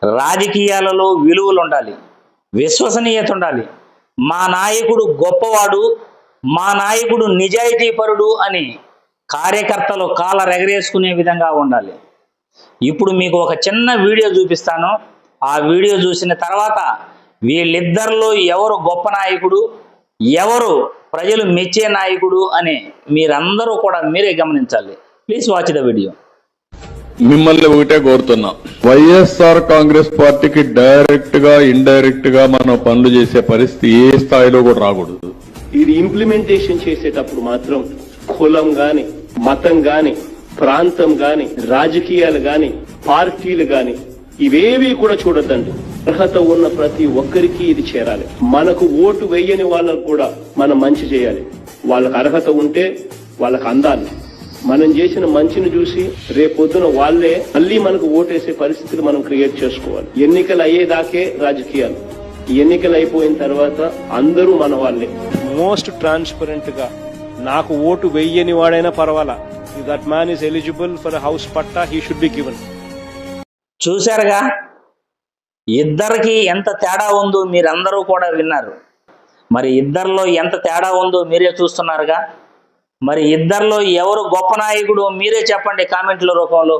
రాజకీయాలలో విలువలు ఉండాలి, విశ్వసనీయత ఉండాలి. మా నాయకుడు గొప్పవాడు, మా నాయకుడు నిజాయితీపరుడు అని కార్యకర్తలు కాలర్ ఎగరేసుకునే విధంగా ఉండాలి. ఇప్పుడు మీకు ఒక చిన్న వీడియో చూపిస్తాను. ఆ వీడియో చూసిన తర్వాత వీళ్ళిద్దరిలో ఎవరు గొప్ప నాయకుడు, ఎవరు ప్రజలు మెచ్చే నాయకుడు అని మీరందరూ కూడా మీరే గమనించాలి. Please watch the video. మిమ్మల్ని ఒకటే కోరుతున్నా, వైఎస్ఆర్ కాంగ్రెస్ పార్టీకి డైరెక్ట్ గా ఇండైరెక్ట్ గా మనం పనులు చేసే పరిస్థితి ఏ స్థాయిలో కూడా రాకూడదు. ఇది ఇంప్లిమెంటేషన్ చేసేటప్పుడు మాత్రం కులం గాని, మతం గాని, ప్రాంతం గాని, రాజకీయాలు గాని, పార్టీలు గాని ఇవేవి కూడా చూడొద్దండి. అర్హత ఉన్న ప్రతి ఒక్కరికి ఇది చేరాలి. మనకు ఓటు వేయని వాళ్ళకు కూడా మనం మంచి చేయాలి. వాళ్ళకు అర్హత ఉంటే వాళ్ళకు అందాలి. మనం చేసిన మంచిని చూసి రేపొద్దున వాళ్ళే మళ్ళీ మనకు ఓటేసే పరిస్థితులు మనం క్రియేట్ చేసుకోవాలి. ఎన్నికలు అయ్యేదాకే రాజకీయాలు, ఎన్నికలు అయిపోయిన తర్వాత అందరూ మన వాళ్ళే. మోస్ట్ ట్రాన్స్పరెంట్ గా నాకు ఓటు వెయ్యని వాడైనా పర్వాలా, that man is eligible for house patta, he should be given. చూశారుగా, ఇద్దరికి ఎంత తేడా ఉందో మీరందరూ కూడా విన్నారు. మరి ఇద్దరిలో ఎంత తేడా ఉందో మీరే చూస్తున్నారుగా. మరి ఇద్దరిలో ఎవరు గొప్ప నాయకుడు మీరే చెప్పండి కామెంట్ల రూపంలో.